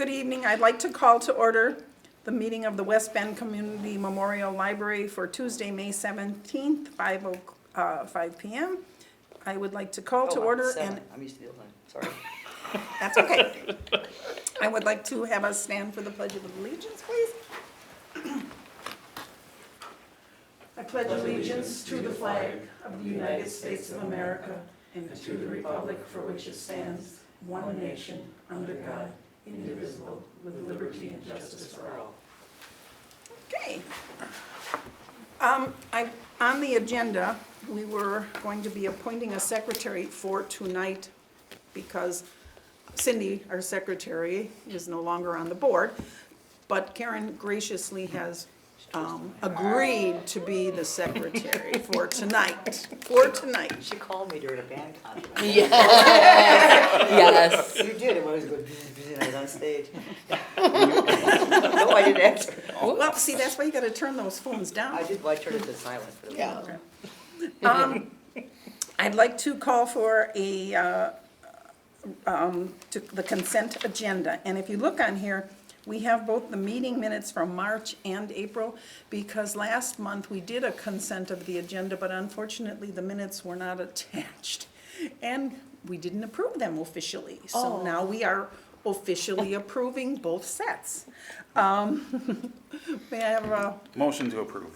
Good evening. I'd like to call to order the meeting of the West Bend Community Memorial Library for Tuesday, May 17th, 5 p.m. I would like to call to order and... I'm used to the old one, sorry. That's okay. I would like to have us stand for the Pledge of Allegiance, please. I pledge allegiance to the flag of the United States of America and to the republic for which it stands, one nation, under God, indivisible, with liberty and justice for all. Okay. On the agenda, we were going to be appointing a secretary for tonight because Cindy, our secretary, is no longer on the board, but Karen graciously has agreed to be the secretary for tonight. She called me during a band concert. Yes. Yes. You did, it was good, and I was on stage. No, I didn't answer. Well, see, that's why you gotta turn those phones down. I did, well, I turned it to silent for the moment. I'd like to call for the consent agenda. And if you look on here, we have both the meeting minutes from March and April, because last month we did a consent of the agenda, but unfortunately the minutes were not attached. And we didn't approve them officially. So now we are officially approving both sets. May I have a... Motion to approve.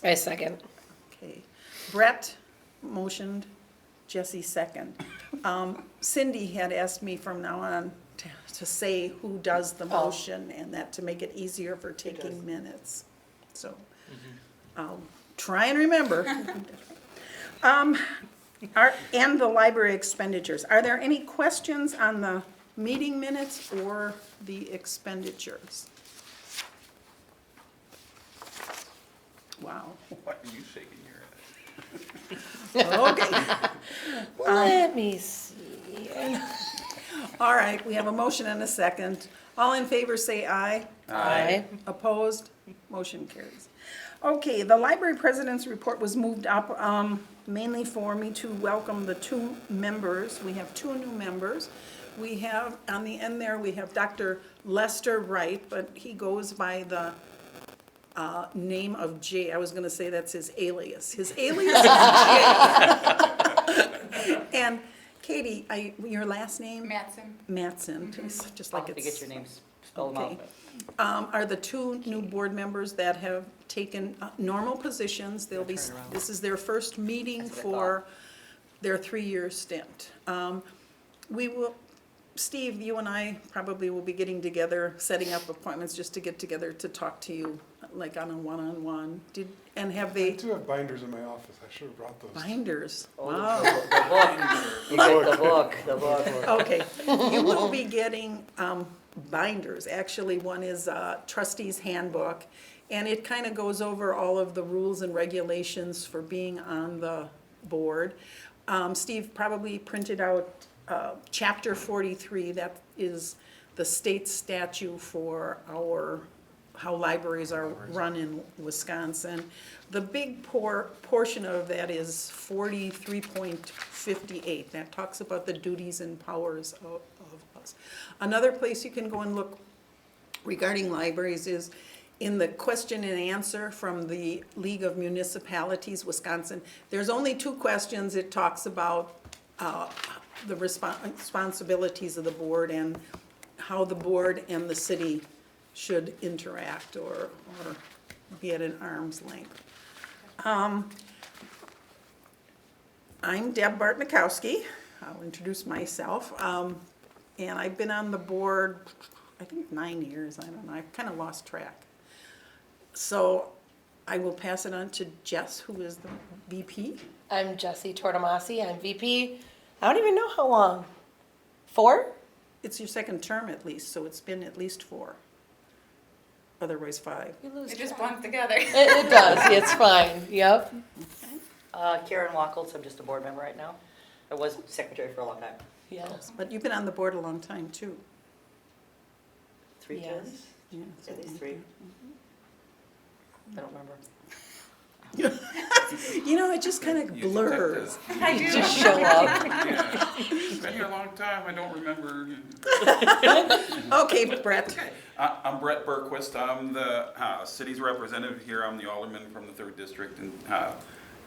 I second. Okay. Brett motioned, Jesse second. Cindy had asked me from now on to say who does the motion and that to make it easier for taking minutes. So I'll try and remember. And the library expenditures. Are there any questions on the meeting minutes or the expenditures? Wow. Why are you shaking your head? Okay. Let me see. All right, we have a motion and a second. All in favor say aye. Aye. Opposed? Motion carries. Okay, the library president's report was moved up mainly for me to welcome the two members. We have two new members. We have, on the end there, we have Dr. Lester Wright, but he goes by the name of Jay. I was gonna say that's his alias. His alias is Jay. And Katie, your last name? Matson, just like I'll have to it's. get your names, spell them Okay. out. Are the two new board members that have taken normal positions. They'll be, Turn around. this is their first meeting That's what I for their 3-year stint. We will, Steve, you and I probably will be getting together, setting up appointments just to get together to talk to you, like on a one-on-one. And have I they, do have binders in my office. I should have brought those. binders? Oh, Wow. the book. The book. Okay, you will be getting binders. Actually, one is trustee's handbook, and it kind of goes over all of the rules and regulations for being on the board. Steve probably printed out chapter 43, that is the state statute for how libraries are run in Wisconsin. The big portion of that is 43.58. That talks about the duties and powers of us. Another place you can go and look regarding libraries is in the question and answer from the League of Municipalities, Wisconsin. There's only 2 questions. It talks about the responsibilities of the board and how the board and the city should interact or be at an arm's length. I'm Deb Bartnikowski. I'll introduce myself. And I've been on the board, I think 9 years, I don't know, I've kind of lost track. So I will pass it on to Jess, who is the VP. I'm Jessie Tortomasi. I'm VP. I don't even know how long. 4? It's your second term at least, so it's been at least 4. Otherwise 5. You lose It just track. blends together. It does. It's fine. Yep. Karen Wackles, I'm just a board member right now. I was secretary for a long time. Yes. But you've been on the board a long time too. 3 Yes. terms? Yeah, At least 3. I don't remember. You know, it just kind of You blurs. detective. Just show up. Yeah. It's been here a long time, I don't remember. Okay, Brett. I'm Brett Berquist, I'm the city's representative here, I'm the alderman from the 3rd District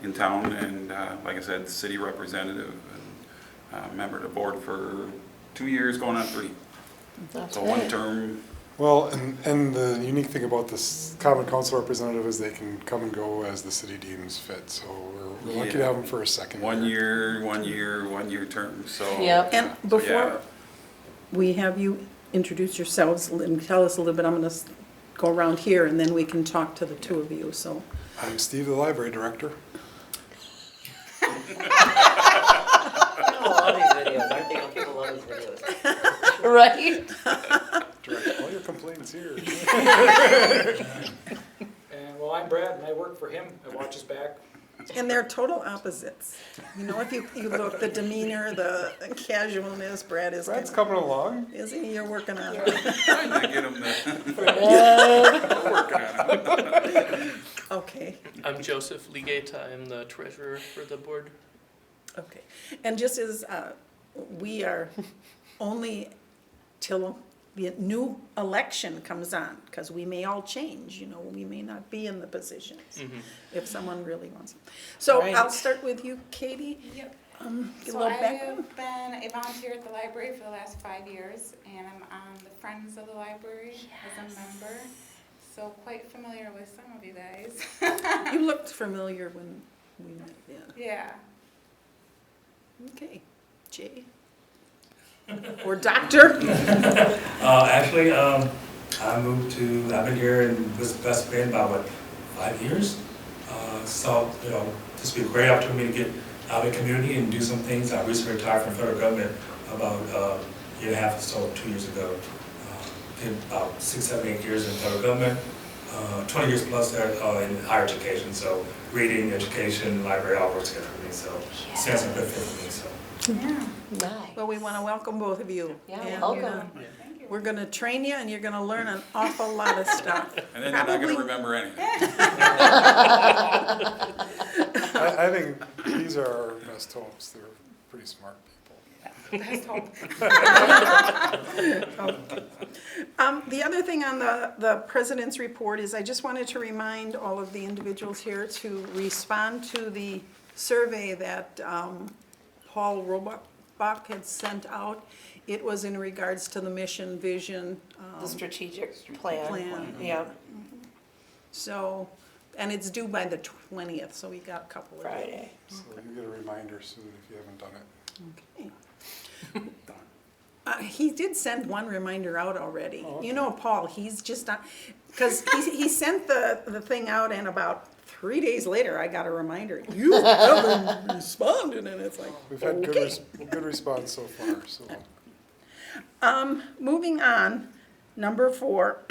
in town, and like I said, city representative, and member of the board for 2 years, going on 3. That's So good. one term. Well, and the unique thing about this common council representative is they can come and go as the city deems fit, so we're lucky to Yeah. have them for a second. 1 year, 1 year, 1 year term, so. Yep. And yeah. before we have you introduce yourselves and tell us a little bit, I'm gonna go around here and then we can talk to the two of you, so. I'm Steve, the library director. People love these videos, aren't they? People love these videos. Right? Direct all your complaints here. And well, I'm Brad, and I work for him. I watch his back. And they're total opposites. You know, if you look, the demeanor, the casualness, Brad is Brad's kind coming along. of, is he? You're working on it. Trying to get them to, working on it. Okay, I'm Joseph Ligeta. I'm the treasurer for the board. okay. And just as, we are only till the new election comes on, because we may all change, you know, we may not be in the positions if someone really wants it. So Right. I'll start with you, Katie. Yep. Get a So little I background. have been a volunteer at the library for the last 5 years, and I'm on the Friends of the Library as a member. So quite familiar with some of you guys. You looked familiar when we met, yeah. Yeah. Okay, Jay? Or Doctor? Actually, I moved to, I've been here in West Bend about, what, 5 years? So, you know, this would be a great opportunity to get out of the community and do some things. I recently retired from federal government about a year and a half or so, 2 years ago. Did about 6, 7, 8 years in federal government, 20 years plus there in higher education. So reading, education, library, all works together for me. So it stands a good fit for me, so. Yeah. Nice. Well, we want to welcome both of you. Yeah, And, welcome. Thank you. we're going to train you and you're going to learn an awful lot of stuff. And then you're not Probably- gonna remember anything. I think these are our best hopes. They're pretty smart people. Best hope. The other thing on the president's report is I just wanted to remind all of the individuals here to respond to the survey that Paul Robach had sent out. It was in regards to the mission, vision. The strategic plan. Plan. Yeah, So, and it's due by the 20th, so we got a couple of days. Friday. So you get a reminder soon if you haven't done it. Okay. He did send one reminder out already. You know, Paul, he's just not, because he sent the thing out and about 3 days later, I got a reminder. You haven't responded, and it's like, We've had okay. good response so far, so. Moving on, number 4,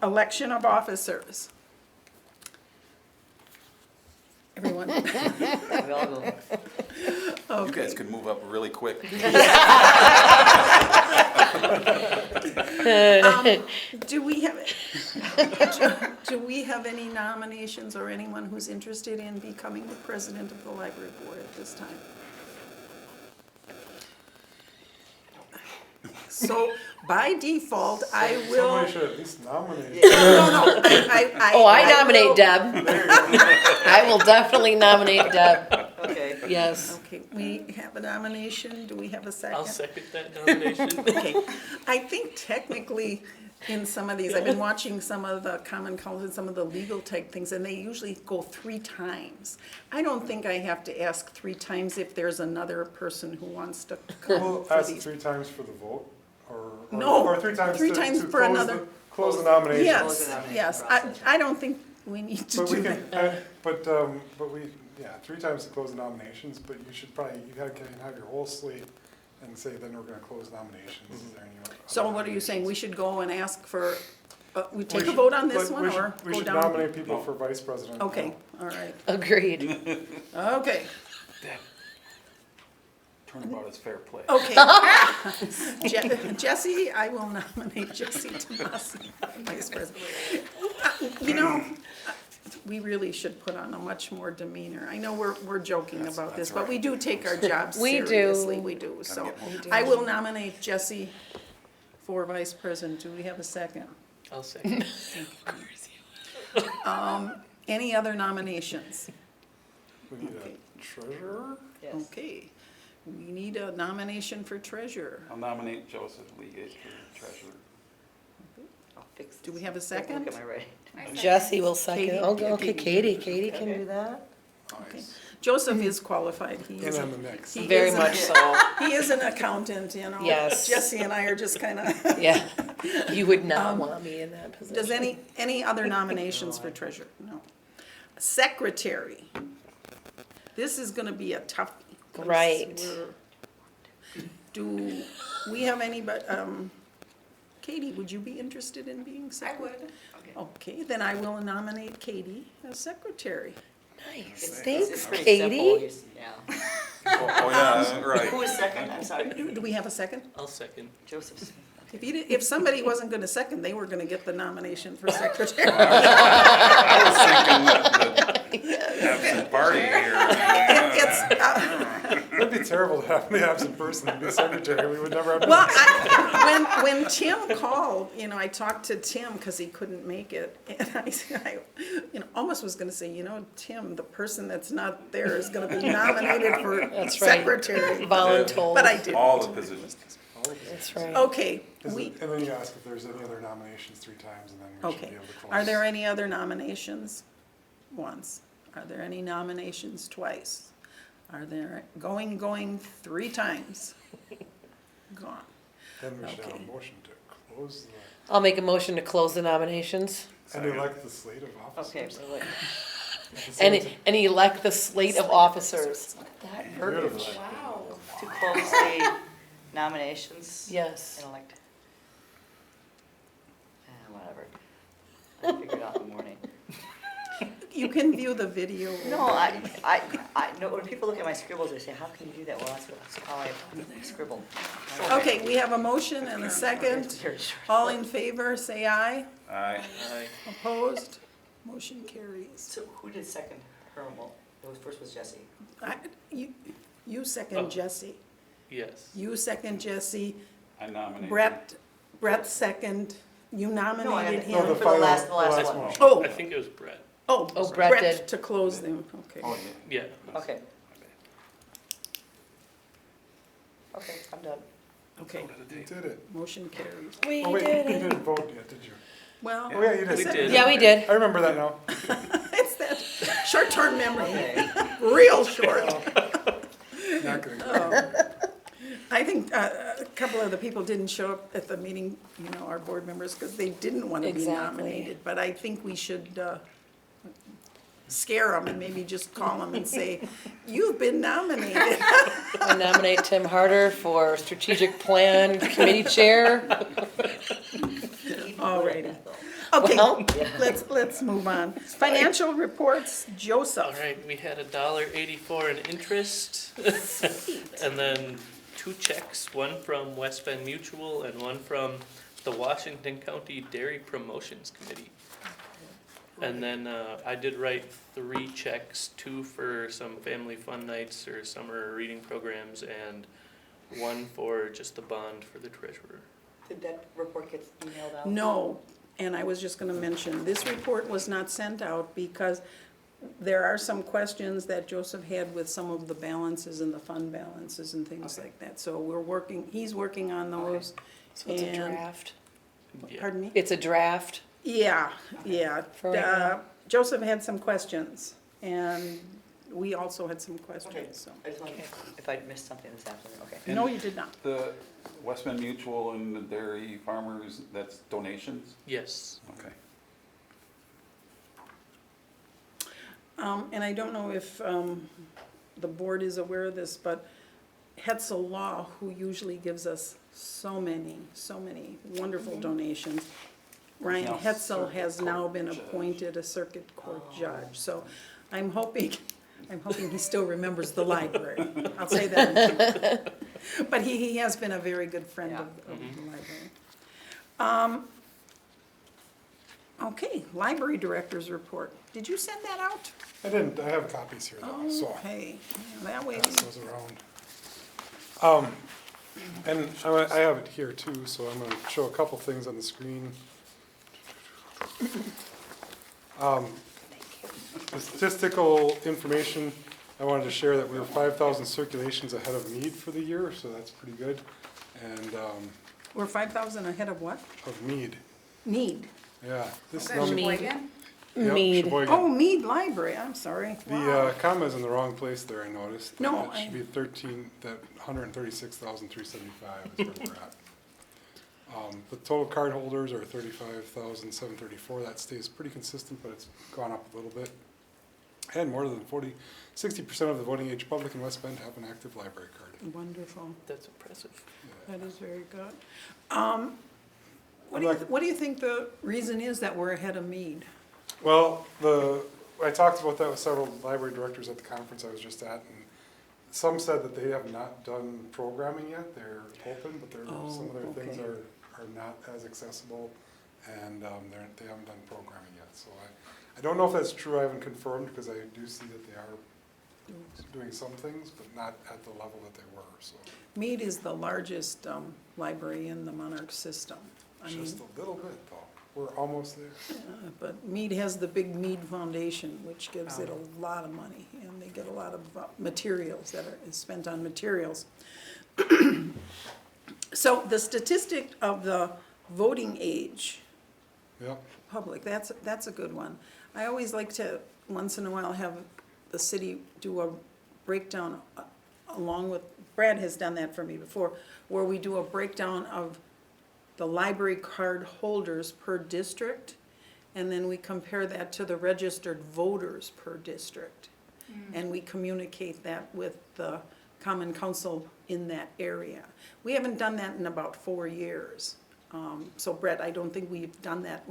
election of officers. Everyone, We all go. You guys could move up really quick. do we have any nominations or anyone who's interested in becoming the president of the library board at this time? So by default, I will. Somebody should at least nominate. No, I will- nominate Deb. I will definitely nominate Deb. Okay. Yes. Okay, we have a nomination. Do we have a second? I'll second that nomination. Okay, I think technically in some of these, I've been watching some of the common council and some of the legal type things, and they usually go 3 times. I don't think I have to ask 3 times if there's another person who wants to come We'll for ask these. 3 times for the vote, or? No, Or 3 times 3 to times to for close another- close the nomination. Close the Yes, nomination yes, process. I don't think we need to But we do can, that. but we, yeah, 3 times to close the nominations, but you should probably, you can have your whole slate and say, then we're gonna close nominations. Is there any other So what are you saying, we should go and ask for, we We take a should- vote on this but one, we should- or We go should down? nominate people for vice president. Okay, all right, Agreed. okay, Turnabout is fair play. okay. Jesse, I will nominate Jesse Tomasi, vice president. You know, we really should put on a much more demeanor. I know we're joking That's- about this, that's but right. we do take our jobs We do. seriously, we do, so. get more. We do. I will nominate Jesse for vice president. Do we have a second? I'll second. Any other nominations? We need Okay. a treasurer? Yes. Okay, we need a nomination for treasurer. I'll nominate Joseph Legate for treasurer. I'll fix Do we this. have a second? Look at my writing. I second. Jesse will second. Katie? Okay, Katie Katie. can do that. Okay. Joseph is qualified. He And is, I'm the next. he Very is a- much so. he is an accountant, you know. Yes. Jesse and I are just kind of, Yeah. You would not want me in that position. does any other nominations for treasurer? No. Secretary. This is gonna be a toughie. 'cause Right. Do we have any, but, Katie, would you be interested in being I secretary? would. Okay, then I will nominate Katie as secretary. Nice. It's Thanks, pretty Katie. simple, you s- Yeah. Oh, yeah, right. Who was second? I'm sorry. Do we have a second? I'll second. Joseph's. If somebody wasn't gonna second, they were gonna get the nomination for secretary. I was thinking the absent party here. It's, It'd be terrible to have the absent person to be secretary. We would never have. well, when Tim called, you know, I talked to Tim because he couldn't make it. And I almost was gonna say, Tim, the person that's not there is gonna be nominated for That's right. secretary. Voluntold. But I didn't. All the positions. That's right. Okay, And then you ask if there's any other nominations 3 times, and then we should okay. be able to close. Are there any other nominations? Once. Are there any nominations twice? Are there going 3 times? Gone. Then we should have Okay. a motion to close I'll make a motion to close the nominations and elect the slate of Okay, officers. so look, and elect the slate of officers. Look at that verbiage. Beautiful. Wow. to close the nominations. Yes. And elect. Whatever. I'll figure it out in the morning. You can view the video. No, I know, when people look at my scribbles, they say, how can you do that? Well, that's how I scribble. Okay, we have a motion and a second. It's very short. All in favor, say aye. Aye. Aye. Opposed? Motion carries. So who did second her? Well, first was Jesse. You second Oh. Jesse. Yes. You second Jesse. I nominate. Brett second. You nominated No, him. the For the last one. motion. Oh, I think it was Brett. oh, Brett Brett did. to close them, okay. Oh, yeah. Yeah. Okay. Okay, I'm done. Okay, You did it. motion carries. We Oh, wait, you did it. didn't vote yet, did you? Well, Oh, yeah, you I did. said- did. Yeah, we did. I remember that now. it's that short-term memory, Okay. real short. Not gonna go. I think a couple of the people didn't show up at the meeting, our board members, because they didn't want to be Exactly. nominated. But I think we should scare them and maybe just call them and say, you've been nominated. I nominate Tim Harder for Strategic Plan Committee Chair. Alrighty. Okay, Well, let's move on. Financial reports, All Joseph. right, we had $1.84 in interest. And then 2 checks, one from West Bend Mutual and one from the Washington County Dairy Promotions Committee. And then I did write 3 checks, 2 for some family fun nights or summer reading programs, and 1 for just the bond for the treasurer. Did that report get emailed out? No, and I was just gonna mention, this report was not sent out because there are some questions that Joseph had with some of the balances and the fund balances and things Okay. like that. So he's working on those. So it's a And- draft. Yeah. Pardon me? It's a draft. Yeah. For right now. Joseph had some questions, and we also had some Okay, questions, so. I just wanted, if I missed something this afternoon, okay. And No, you did not. The West Bend Mutual and the dairy farmers, that's donations? Yes. Okay. And I don't know if the board is aware of this, but Hetzel Law, who usually gives us so many wonderful donations, Ryan Now Hetzel has circuit now court been judge. appointed a circuit court judge. So I'm hoping he still remembers the library. I'll say that. But he has been a very good friend of the library. Okay, library director's report. Did you send that out? I didn't, I have copies here though, so. Okay, that way, Pass those around. And I have it here too, so I'm gonna show a couple things on the screen. The statistical information, I wanted to share that we were 5,000 circulations ahead of Mead for the year, so that's pretty good. And, we're 5,000 ahead of what? of Mead, Need. yeah. This Is that number. Sheboygan? Yep, Mead. Sheboygan. Oh, Mead Library, I'm sorry. The comma's in the wrong place there, I noticed. No, It should be 136,375 is where we're at. The total card holders are 35,734. That stays pretty consistent, but it's gone up a little bit. And more than 60% of the voting age public in West Bend have an active library card. Wonderful. That's impressive. That is very good. What do you think the reason is that we're ahead of Mead? Well, I talked about that with several library directors at the conference I was just at, and some said that they have not done programming yet. They're open, but some of their things okay. are not as accessible, and they haven't done programming yet. So I don't know if that's true. I haven't confirmed, because I do see that they are doing some things, but not at the level that they were. So Mead is the largest library in the Monarch system. I mean, just a little bit, though. We're almost there. but Mead has the big Mead Foundation, which gives it a lot of money, and they get a lot of materials that are spent on materials. So the statistic of the voting age Yep. public, that's a good one. I always like to, once in a while, have the city do a breakdown along with, Brad has done that for me before, where we do a breakdown of the library card holders per district, and then we compare that to the registered voters per district. And we communicate that with the common council in that area. We haven't done that in about 4 years. So Brett, I don't think we've done that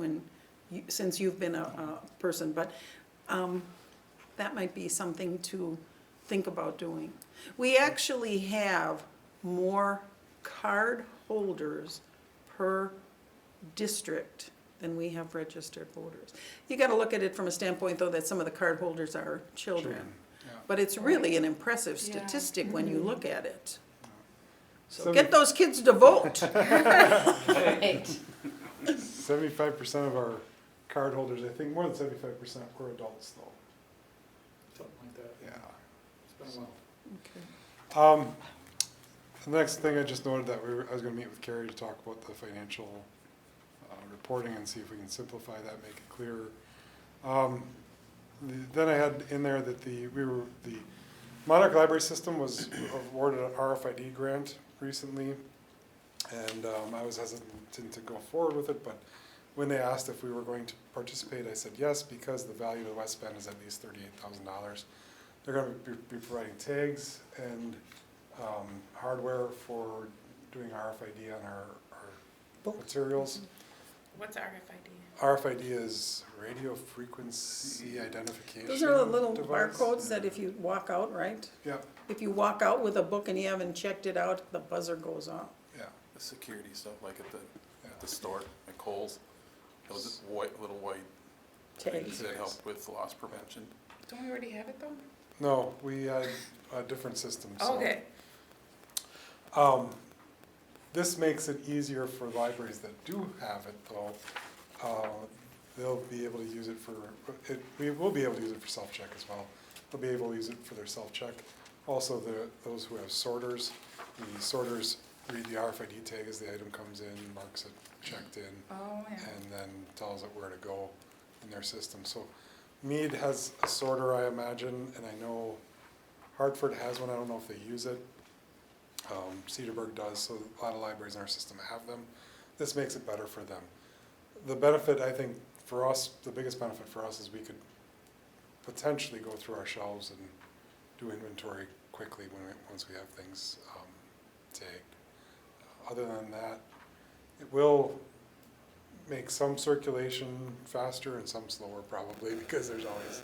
since you've been a person, but that might be something to think about doing. We actually have more card holders per district than we have registered voters. You gotta look at it from a standpoint, though, that some of the card holders are children. Yeah. But it's really an impressive Yeah. statistic when you look at it. So Seventy- get those kids to vote. Right. 75% of our card holders, I think more than 75% were adults, though. Something like that. Yeah. It's been a while. The next thing I just noted that I was gonna meet with Carrie to talk about the financial reporting and see if we can simplify that, make it clearer. Then I had in there that the Monarch Library System was awarded an RFID grant recently, and I was hesitant to go forward with it, but when they asked if we were going to participate, I said yes, because the value of the West Bend is at least $38,000. They're gonna be providing tags and hardware for doing RFID on our materials. What's RFID? RFID is radio frequency identification. Those are the little device. barcodes that if you walk out, right? Yeah, If you walk out with a book and you haven't checked it out, the buzzer goes off. yeah. The security stuff, like at the store, at Kohl's, those little white things Tags. that help with loss prevention. Don't we already have it though? No, we had a different system, so. Okay. This makes it easier for libraries that do have it, though. They'll be able to use it we will be able to use it for self-check as well. They'll be able to use it for their self-check. Also, those who have sorters, the sorters read the RFID tag as the item comes in, marks it checked in, Oh, yeah. and then tells it where to go in their system. So Mead has a sorter, I imagine, and I know Hartford has one. I don't know if they use it. Cedarburg does, so a lot of libraries in our system have them. This makes it better for them. The benefit, I think, for us, the biggest benefit for us is we could potentially go through our shelves and do inventory quickly once we have things tagged. Other than that, it will make some circulation faster and some slower probably, because there's always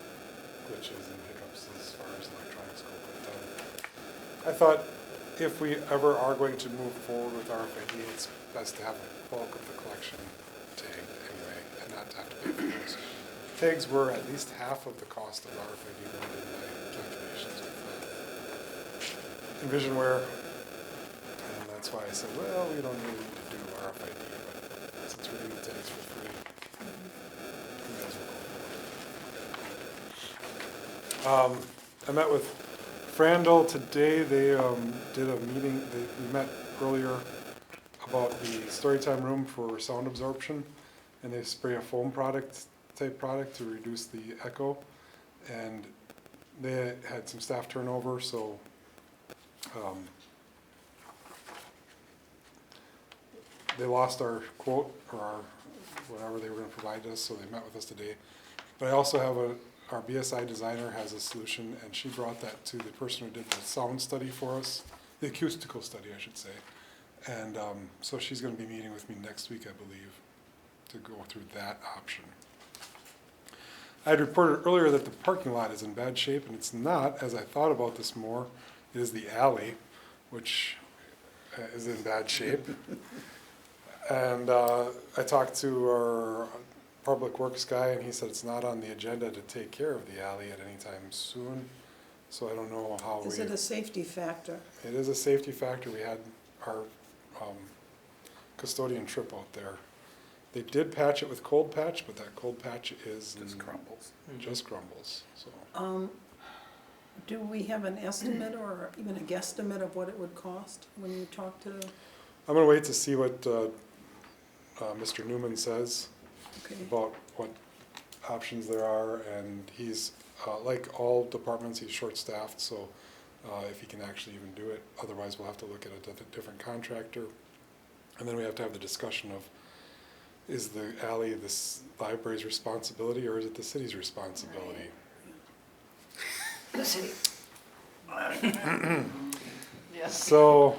glitches and hiccups as far as electronics go. But I thought if we ever are going to move forward with RFID, it's best to have a bulk of the collection tagged anyway, and not to have to pay for those. Tags were at least half of the cost of RFID when I did my calculations with Envisionware. And that's why I said, well, we don't really need to do RFID, but since we're doing tags for free, we might as well go for it. I met with Frandl today. They did a meeting. We met earlier about the Storytime room for sound absorption, and they spray a foam type product to reduce the echo. And they had some staff turnover, so they lost our quote or our whatever they were going to provide us, so they met with us today. But I also have our BSI designer has a solution, and she brought that to the person who did the sound study for us, the acoustical study, I should say. And so she's going to be meeting with me next week, I believe, to go through that option. I had reported earlier that the parking lot is in bad shape, and it's not. As I thought about this more, it is the alley, which is in bad shape. And I talked to our Public Works guy, and he said it's not on the agenda to take care of the alley at any time soon. So I don't know how Is it a safety factor? It is a safety factor. We had our custodian trip out there. They did patch it with cold patch, but that cold patch is Just crumbles. Just crumbles. So Do we have an estimate or even a guesstimate of what it would cost when you talk to? I'm gonna wait to see what Mr. Newman says Okay. about what options there are, and he's like all departments, he's short-staffed, so if he can actually even do it, otherwise we'll have to look at a different contractor, and then we have to have the discussion of, is the alley this library's responsibility or is it the city's responsibility? The city. Yes. So,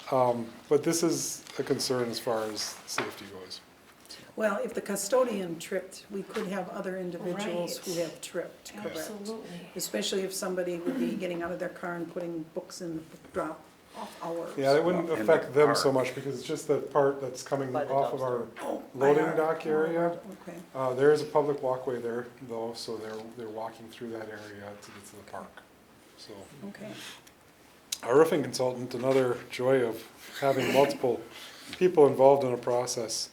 but this is a concern as far as safety goes. Well, if the custodian tripped, we could have other individuals who Right. have tripped, correct? Absolutely. Especially if somebody would be getting out of their car and putting books in the drop off hours. Yeah, it wouldn't In the affect them so park. much because it's just the part that's coming By the off of our Oh, by loading our- dock area. Okay, There is a public walkway there though, so they're walking through that area to get to the park. So okay. our roofing consultant, another joy of having multiple people involved in a process,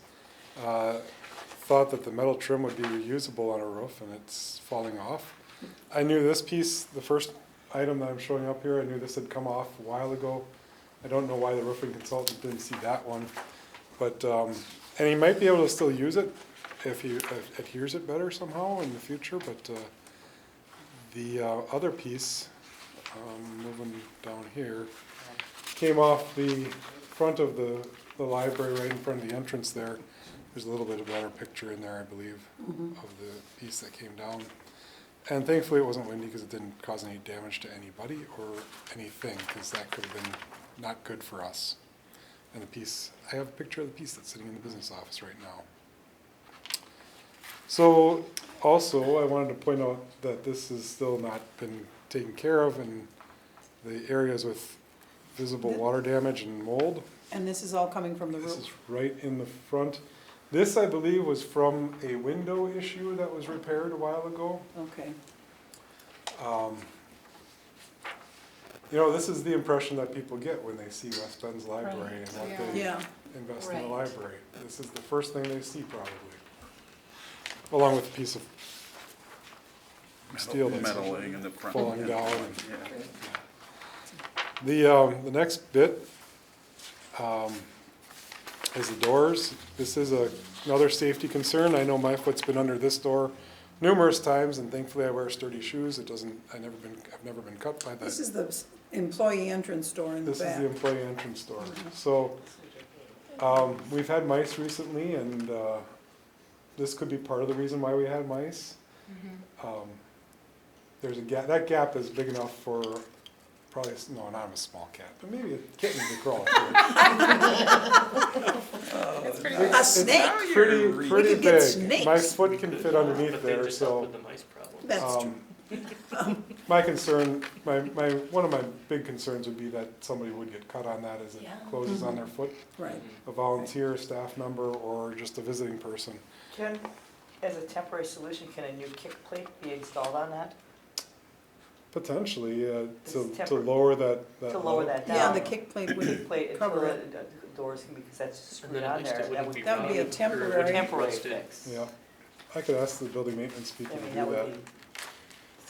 thought that the metal trim would be reusable on a roof and it's falling off. I knew this piece, the first item that I'm showing up here, I knew this had come off a while ago. I don't know why the roofing consultant didn't see that one, but, and he might be able to still use it if he adheres it better somehow in the future, but the other piece, moving down here, came off the front of the library, right in front of the entrance there. There's a little bit of better picture in there, I believe, of the piece that came down. And thankfully it wasn't windy because it didn't cause any damage to anybody or anything, because that could have been not good for us. And the piece, I have a picture of the piece that's sitting in the business office right now. So also I wanted to point out that this has still not been taken care of in the areas with visible water damage and mold. And this is all coming from the This roof? is right in the front. This, I believe, was from a window issue that was repaired a while ago. Okay, You know, this is the impression that people get when they see West Bend's library and what they yeah, invest in the Right. library. This is the first thing they see probably, along with a piece of steel that's Metal laying in the front. falling down. And Yeah. the next bit is the doors. This is another safety concern. I know my foot's been under this door numerous times, and thankfully I wear sturdy shoes. It doesn't. I've never been cut by this that. is the employee entrance door in the This is back. the employee entrance door. So we've had mice recently, and this could be part of the reason why we had mice. There's a gap. That gap is big enough for probably no, not a small cat, but maybe a kitten to crawl through. A snake? Pretty We could get big. snakes. My foot can fit underneath But they there, just help so with the mice problem. That's true. My concern, one of my big concerns would be that somebody would get cut on that as it Yeah. closes on their foot. Right. A volunteer, staff member, or just a visiting person. Can, as a temporary solution, can a new kick plate be installed on that? Potentially, It's to temporary. lower that. To lower that down? Yeah, the kick plate would Kick plate until cover the it. the doors can be, because that's And screwed then at on least there. it wouldn't be That would be a rotted or temporary- wouldn't be Temporary rusted. fix. Yeah, I could ask the building maintenance I people to mean, do that that. would be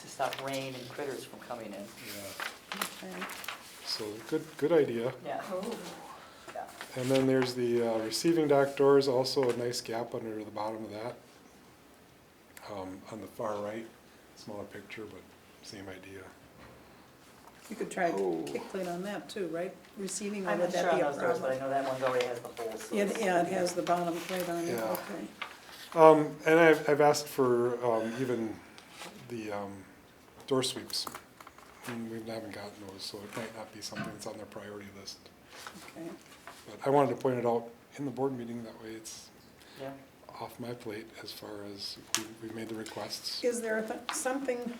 to stop rain and critters from coming in. Yeah, Okay. so good idea. Yeah. Yeah. And then there's the receiving dock doors, also a nice gap under the bottom of that. On the far right, smaller picture, but same idea. You could try Oh. kick plate on that too, right? Receiving, or I'm would not that sure on be a those doors, but I problem? know that one already has the holes. So Yeah, it's- yeah, it has the bottom plate on it, Yeah. okay. And I've asked for even the door sweeps. And we haven't gotten those, so it might not be something that's on their priority list. Okay. But I wanted to point it out in the board meeting, that way it's Yeah. off my plate as far as we've made the requests. Is there something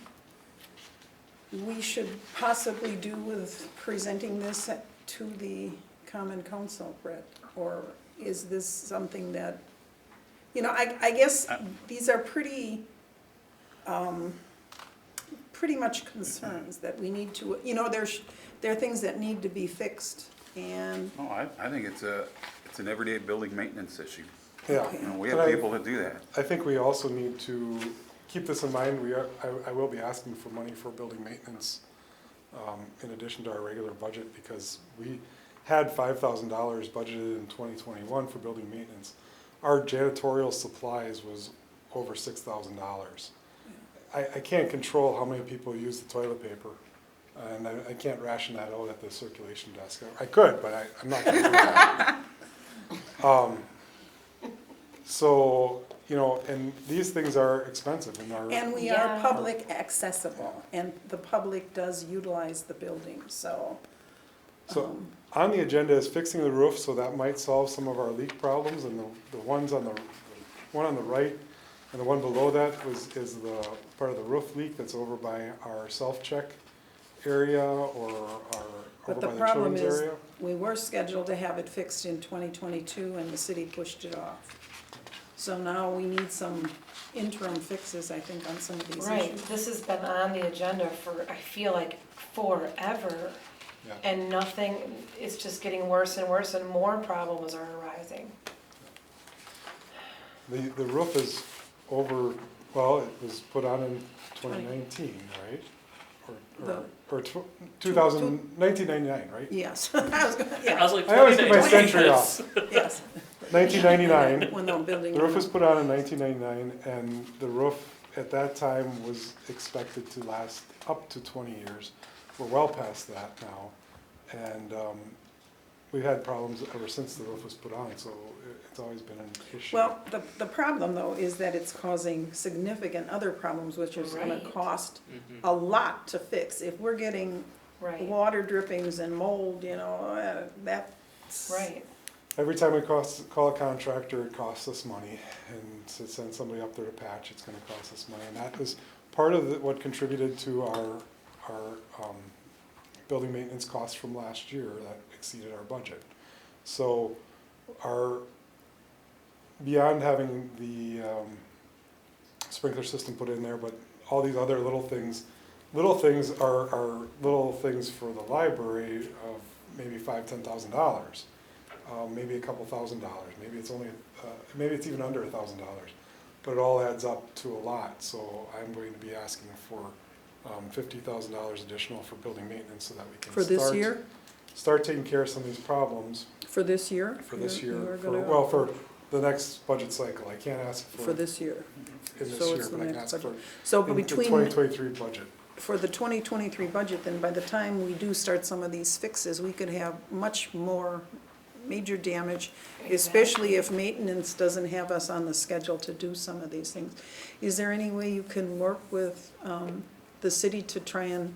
we should possibly do with presenting this to the Common Council, Brett? Or is this something that, I guess these are pretty much concerns that we need to, there are things that need to be fixed, and, No, I think it's an everyday building maintenance issue. Yeah. You know, we And have I- people that do that. I think we also need to keep this in mind. I will be asking for money for building maintenance in addition to our regular budget, because we had $5,000 budgeted in 2021 for building maintenance. Our janitorial supplies was over $6,000. I can't control how many people use the toilet paper, and I can't ration that out at the circulation desk. I could, but I'm not gonna do that. So, and these things are expensive and are. and we Yeah. are public accessible, and the public does utilize the building, so. So on the agenda is fixing the roof, so that might solve some of our leak problems, and the one on the right and the one below that is the part of the roof leak that's over by our self-check area or But over the by the problem children's is, area. we were scheduled to have it fixed in 2022, and the city pushed it off. So now we need some interim fixes, I think, on some of these Right, issues. this has been on the agenda for, I feel like, forever, Yeah. and nothing, it's just getting worse and worse, and more problems are arising. The roof is over, well, it was put on in 2019, right? Or 1999, right? Yes, I was gonna, I yeah, was like, I always get my 29. century off. yes, 1999. when the building. The roof was put on in 1999, and the roof at that time was expected to last up to 20 years. We're well past that now, and we've had problems ever since the roof was put on, so it's always been an issue. Well, the problem though is that it's causing significant other problems, which is gonna Right. cost Mhm. a lot to fix. If we're getting Right, water drippings and mold, that's. right. Every time we call a contractor, it costs us money, and to send somebody up there to patch, it's gonna cost us money, and that is part of what contributed to our building maintenance costs from last year that exceeded our budget. So beyond having the sprinkler system put in there, but all these other little things are little things for the library of maybe $5,000-$10,000. Maybe a couple $1,000, maybe it's only, maybe it's even under $1,000, but it all adds up to a lot, so I'm going to be asking for $50,000 additional for building maintenance so that we can For this year? start taking care of some of these problems For this year? for this You year, are for gonna- the next budget cycle. I can't ask For this year. in this so year, it's the but I can next ask for budget. So in the between, 2023 budget. for the 2023 budget, then by the time we do start some of these fixes, we could have much more major damage, especially if maintenance doesn't have us on the schedule to do some of these things. Is there any way you can work with the city to try and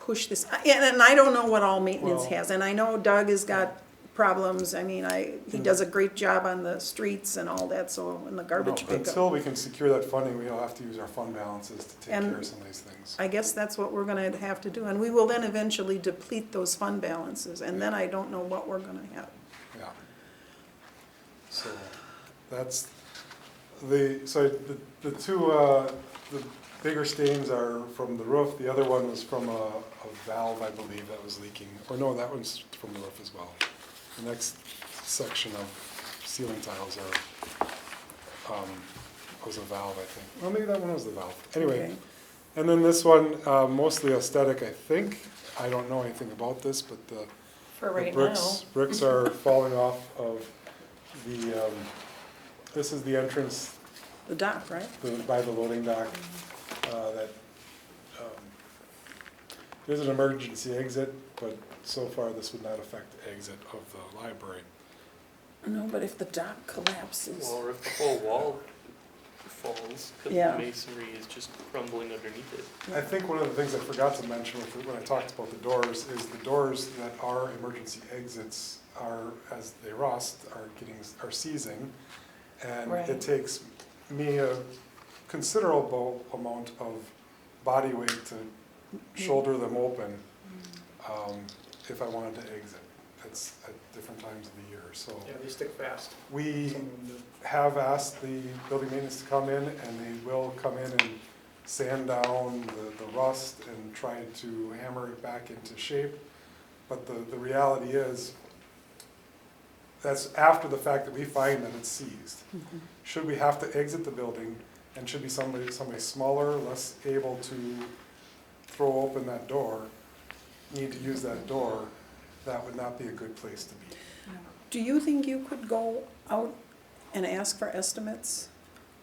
push this? And I don't know what all maintenance Well- has, and I know Doug has got problems. I mean, he does a great job on the streets and all that, so, and the garbage No, pickup. until we can secure that funding, we'll have to use our fund balances to take And care of some of these things. I guess that's what we're gonna have to do, and we will then eventually deplete those fund balances, and then I don't know what we're gonna have. Yeah. So that's the two, the bigger stains are from the roof. The other one was from a valve, I believe, that was leaking. Or no, that one's from the roof as well. The next section of ceiling tiles was a valve, I think. Well, maybe that one was the valve. Anyway, Okay. and then this one, mostly aesthetic, I think. I don't know anything about this, but the For the right now. bricks are falling off of the, this is the entrance The dock, right? by the loading dock. That there's an emergency exit, but so far this would not affect the exit of the library. No, but if the dock collapses, Or if the whole wall falls, because Yeah. the masonry is just crumbling underneath it. I think one of the things I forgot to mention when I talked about the doors is the doors that are emergency exits are, as they rust, are seizing. And Right. it takes me a considerable amount of body weight to shoulder them open if I wanted to exit. It's at different times of the year, so. Yeah, they stick fast. We Some of them do. have asked the building maintenance to come in, and they will come in and sand down the rust and try to hammer it back into shape. But the reality is, that's after the fact that we find that it's seized. Should we have to exit the building, and should be somebody smaller, less able to throw open that door, need to use that door, that would not be a good place to be. do you think you could go out and ask for estimates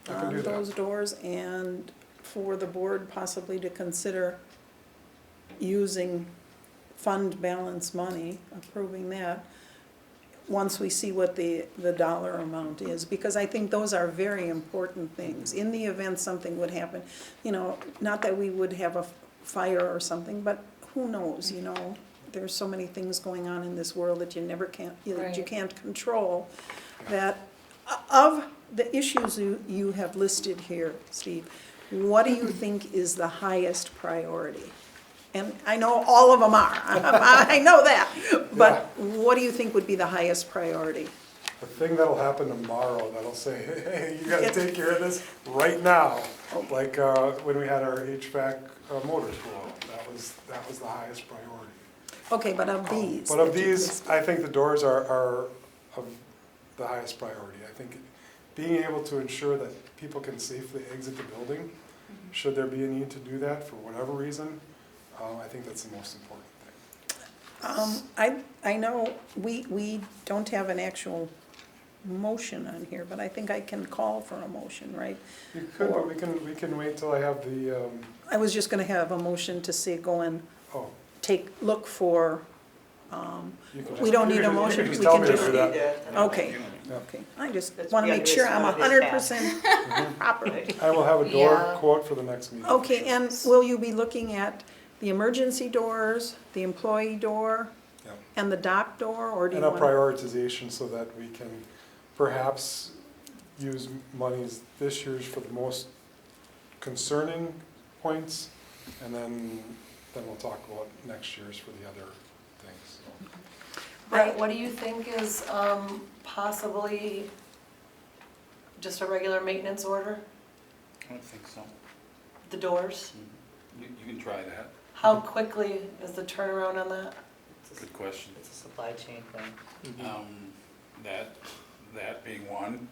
I can on do that. those doors, and for the board possibly to consider using fund balance money, approving that, once we see what the dollar amount is? Because I think those are very important things. In the event something would happen, you know, not that we would have a fire or something, but who knows, you know? There's so many things going on in this world that you never can't, that you Right. can't control. That, of the issues you have listed here, Steve, what do you think is the highest priority? And I know all of them are, I know that, but what do you think would be the highest priority? The thing that'll happen tomorrow, that'll say, hey, you gotta take care of this right now. Like, when we had our HVAC motor school, that was the highest priority. Okay, but of these. But of that you these, listed. I think the doors are of the highest priority. I think being able to ensure that people can safely exit the building, should there be a need to do that for whatever reason, I think that's the most important thing. I know we don't have an actual motion on here, but I think I can call for a motion, right? You could, but we can wait till I have the, I was just gonna have a motion to say go and oh. look for, you can we just- don't you need a can- you motion, just we tell can me to just- do that. okay, Yeah. okay. I just That's- wanna we make gotta do sure this I'm one of his 100% proper. I will have a door Yeah. quote for the next meeting. Okay, and will you be looking at the emergency doors, the employee door, Yeah. and the dock door, or do you And a want? prioritization so that we can perhaps use monies this year's for the most concerning points, and then we'll talk about next year's for the other things. Brett, what do you think is possibly just a regular maintenance order? I don't think so. The doors? You can try that. How quickly is the turnaround on that? Good question. It's a supply chain thing. That being one,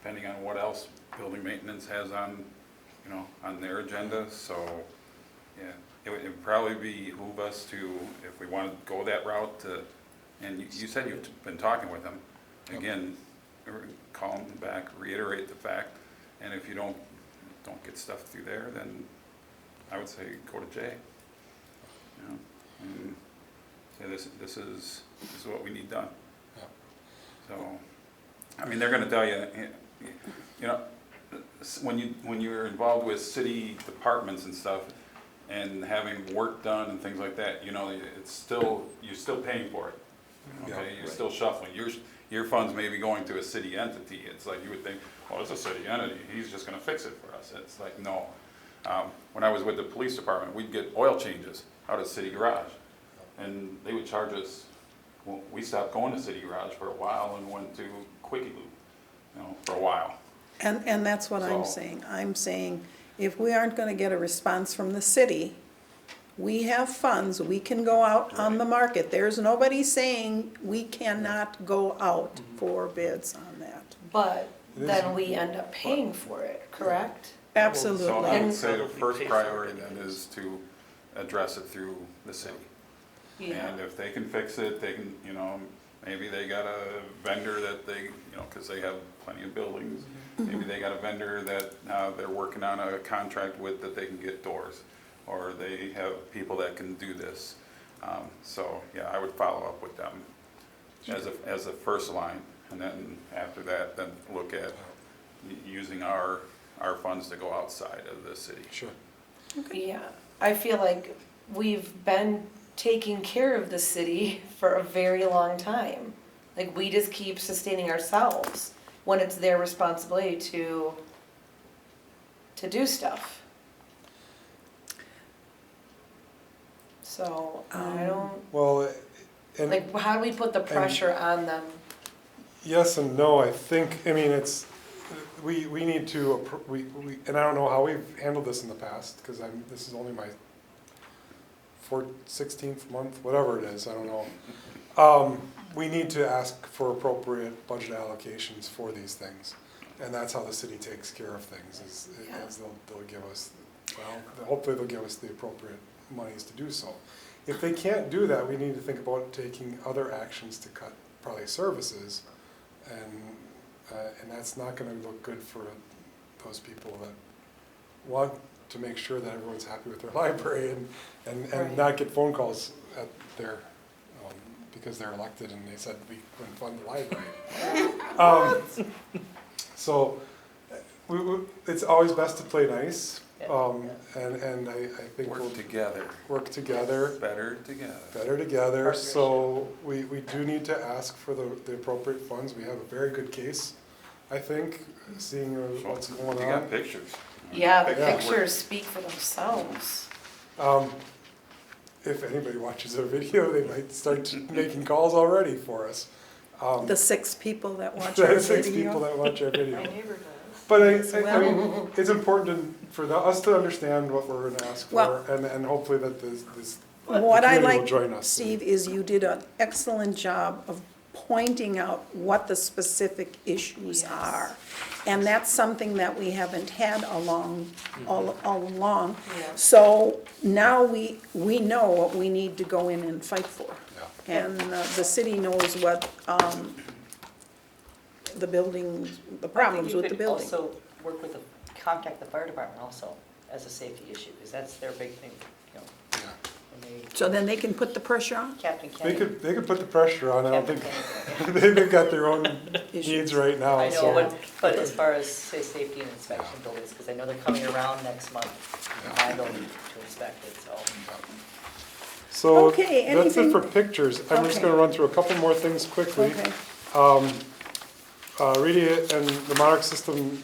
depending on what else building maintenance has on, you know, on their agenda, so, yeah. It'd probably behoove us to, if we want to go that route, to, and you said you've been talking with them, again, call them back, reiterate the fact, and if you don't get stuff through there, then I would say go to Jay. You know, and say this is what we need done. Yeah. So, I mean, they're gonna tell you, you know, when you're involved with city departments and stuff, and having work done and things like that, you know, it's still, you're still paying for it. Okay, you're still shuffling. Your funds may be going to a city entity. It's like you would think, well, it's a city entity, he's just gonna fix it for us. It's like, no. When I was with the police department, we'd get oil changes out of city garage. And they would charge us, well, we stopped going to city garage for a while and went to Quickie Loop, you know, for a while. And that's what I'm So- saying. I'm saying, if we aren't gonna get a response from the city, we have funds, we can go out on the market. There's nobody saying we cannot go out for bids on that. But then we end up paying for it, correct? So I Absolutely. would say the Probably first pay for it priority then is to address it through the city. Yeah. And if they can fix it, they can, you know, maybe they got a vendor that they, you know, because they have plenty of buildings. Maybe they got a vendor that they're working on a contract with that they can get doors. Or they have people that can do this. So, yeah, I would follow up with them as a first line. And then after that, then look at using our funds to go outside of the city. Sure. Yeah, I feel like we've been taking care of the city for a very long time. Like, we just keep sustaining ourselves when it's their responsibility to do stuff. So, I don't, Well, and like, how do we put the pressure on them? yes and no, I think, I mean, it's, we need to, and I don't know how we've handled this in the past, because this is only my 16th month, whatever it is, I don't know. We need to ask for appropriate budget allocations for these things. And that's how the city takes care of things, is they'll give us, well, hopefully they'll give us the appropriate monies to do so. If they can't do that, we need to think about taking other actions to cut probably services, and that's not gonna look good for those people that want to make sure that everyone's happy with their library and Right. not get phone calls at their, because they're elected and they said we couldn't fund the library. So, it's always best to play nice, and I think we'll Work together, work together, better together. better together. So we do need to ask for the appropriate funds. We have a very good case, I think, seeing what's going You got on. pictures. Yeah, the Yeah. pictures speak for themselves. If anybody watches our video, they might start making calls already for us. The 6 people that watch our The 6 people video. that watch our video. My neighbor does. But I mean, it's important for us to understand what we're gonna ask for, Well- and hopefully that this What I community will like, join us. Steve, is you did an excellent job of pointing out what the specific issues Yes. are. And that's something that we haven't had all along. Yeah. So now we know what we need to go in and fight for. Yeah. And the city knows what, the building, the problems with the building. I think you could also work with contact the fire department also as a safety issue, because that's their big thing, you know. Yeah. When they, So then they can put the pressure on? Captain They Kenny. could put the pressure on, I don't Captain think, Kenny. they've got their own Issues. needs right now, I so. know, but as far as, say, safety and inspection buildings, because I know they're coming around next month, my building to inspect it, so. So, Okay, that's it anything- for pictures. I'm just Okay. gonna run through a couple more things quickly. Okay. Rita and the Monarch System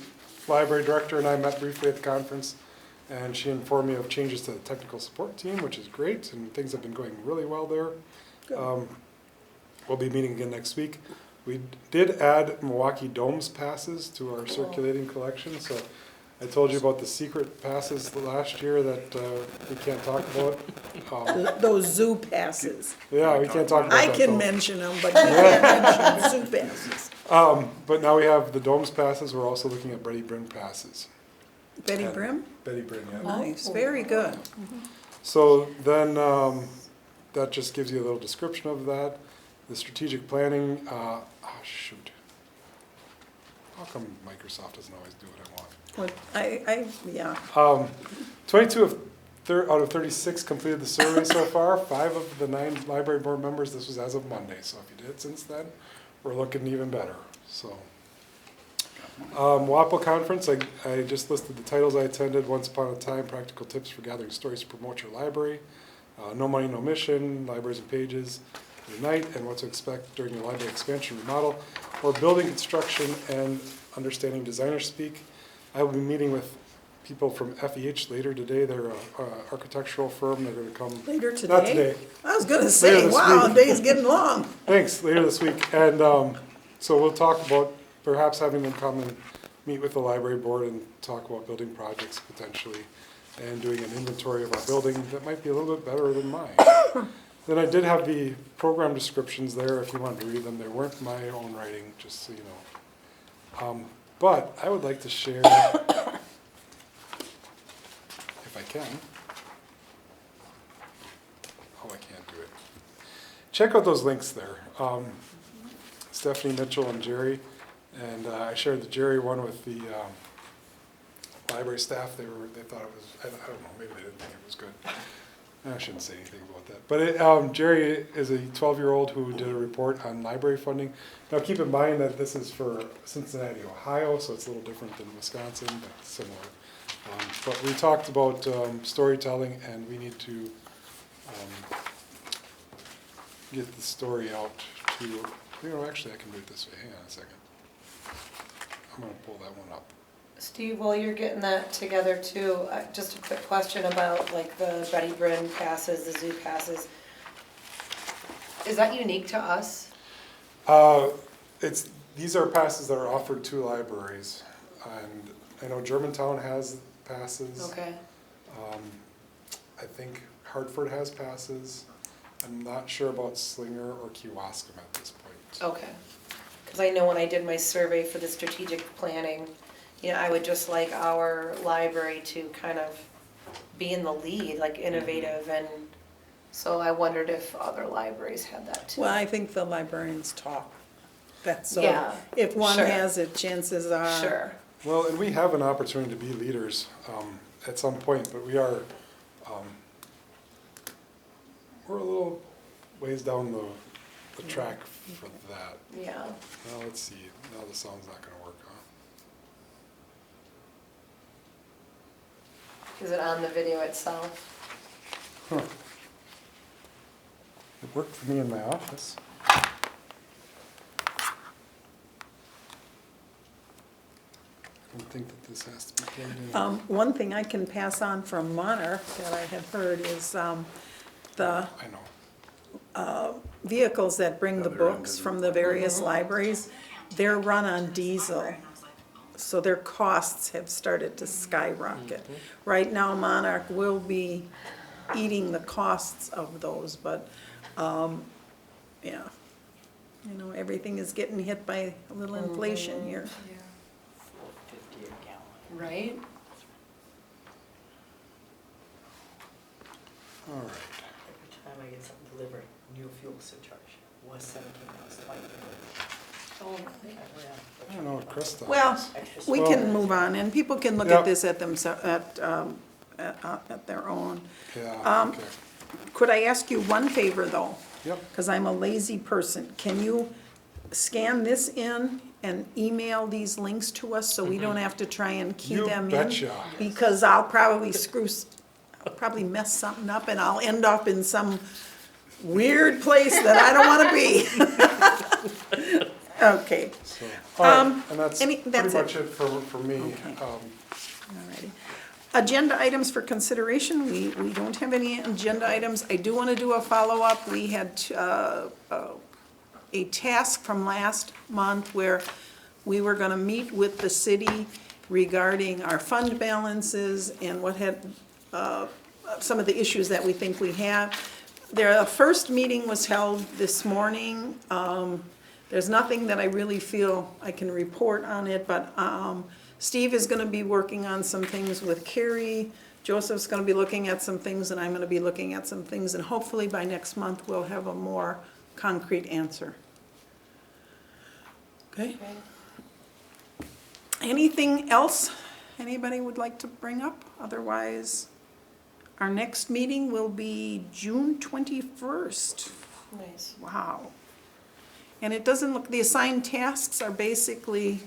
Library Director and I met briefly at the conference, and she informed me of changes to the technical support team, which is great, and things have been going really well there. Good. We'll be meeting again next week. We did add Milwaukee Domes passes to our circulating collection, so I told you about the secret passes last year that we can't talk about. Those zoo passes. Yeah, we can't talk about I that, can though. mention them, but you can't mention zoo passes. But now we have the Domes passes, we're also looking at Betty Brin passes. Betty Brim? Betty Brin, yeah. Nice, very good. So then, that just gives you a little description of that. The strategic planning, shoot. How come Microsoft doesn't always do what I want? Yeah. 22 out of 36 completed the survey so far. 5 of the 9 library board members, this was as of Monday, so if you did it since then, we're looking even better, so. WAPA conference, I just listed the titles I attended. Once Upon a Time, Practical Tips for Gathering Stories to Promote Your Library. No Money, No Mission, Libraries and Pages, Unite, and What to Expect During Your Library Expansion Remodel, or Building Construction and Understanding Designer Speak. I will be meeting with people from FEH later today. They're an architectural firm. They're going to come. Later today? Not today. I was gonna Later say, this wow, week. day's getting long. Thanks, later this week. And so we'll talk about perhaps having them come and meet with the library board and talk about building projects potentially and doing an inventory of our building that might be a little bit better than mine. Then I did have the program descriptions there if you wanted to read them. They weren't my own writing, just so you know. But I would like to share, if I can. Oh, I can't do it. Check out those links there. Stephanie, Mitchell, and Jerry. And I shared the Jerry one with the library staff. They thought it was, I don't know, maybe they didn't think it was good. I shouldn't say anything about that. But Jerry is a 12-year-old who did a report on library funding. Now keep in mind that this is for Cincinnati, Ohio, so it's a little different than Wisconsin, but similar. But we talked about storytelling, and we need to get the story out to, actually I can do it this way. Hang on a second. I'm going to pull that one up. Steve, while you're getting that together too, just a quick question about like the Betty Bryn passes, the zoo passes. Is that unique to us? These are passes that are offered to libraries, and I know Germantown has passes. Okay. I think Hartford has passes. I'm not sure about Slinger or Kewaskum at this point. Okay. Because I know when I did my survey for the strategic planning, I would just like our library to kind of be in the lead, like innovative, and so I wondered if other libraries had that too. Well, I think the librarians talk. That's so, Yeah, if one sure. has it, chances are. Sure. Well, and we have an opportunity to be leaders at some point, but we are, we're a little ways down the track for that. Yeah. Now let's see, now the sound's not gonna work, huh? Is it on the video itself? Huh. It worked for me in my office. I don't think that this has to be plugged in. One thing I can pass on from Monarch that I had heard is the I know. vehicles that bring the books from the various libraries, they're run on diesel. So their costs have started to skyrocket. Right now Monarch will be eating the costs of those, but, yeah. Everything is getting hit by a little inflation here. $4.50 a gallon. Right? All right. Every time I get something delivered, new fuel surcharge, was 17, now it's 20. Oh, I don't know what Chris thought. Well, Extra we Well- can move on, and people can look Yep. at this at their own. Yeah, okay. Could I ask you one favor, though? Yep. Because I'm a lazy person. Can you scan this in and email these links to us so we don't have to try and key You them in? betcha. Because I'll probably I'll probably mess something up and I'll end up in some weird place that I don't want to be. Okay, So, all right, and that's pretty it. much it for me. Okay. Alrighty. Agenda items for consideration, we don't have any agenda items. I do want to do a follow-up. We had a task from last month where we were going to meet with the city regarding our fund balances and what had, some of the issues that we think we have. The first meeting was held this morning. There's nothing that I really feel I can report on it, but Steve is gonna be working on some things with Carrie. Joseph's gonna be looking at some things, and I'm gonna be looking at some things, and hopefully by next month, we'll have a more concrete answer. Okay? Anything else anybody would like to bring up? Otherwise, our next meeting will be June 21st. nice. Wow. And it doesn't look, the assigned tasks are basically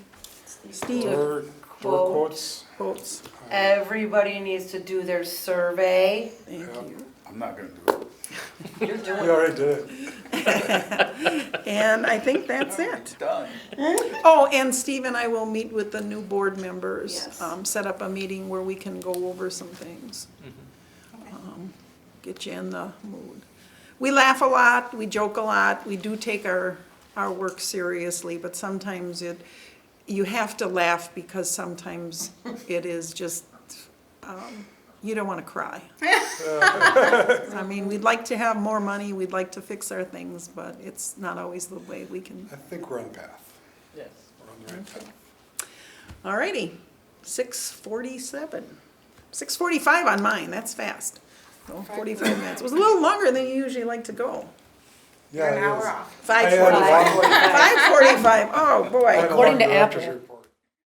Steve, Door Quote. quotes. quotes, Everybody needs to do their survey. thank Yeah. you. I'm not gonna do it. You're doing We it. already did it. And I think that's it. Done. Oh, and Steve and I will meet with the new board members. Yes. Set up a meeting where we can go over some things. Get you in the mood. We laugh a lot, we joke a lot, we do take our work seriously, but sometimes you have to laugh because sometimes it is just, you don't wanna cry. I mean, we'd like to have more money, we'd like to fix our things, but it's not always the way we can. I think we're on path. Yes. We're on the right path. Alrighty, 6:47. 6:45 on mine, that's fast. So 45 minutes. It was a little longer than you usually like to go. Yeah, You're an it hour is. off. I had a 5:45. long- 5:45, oh boy. I had a According long to director's Apple. report.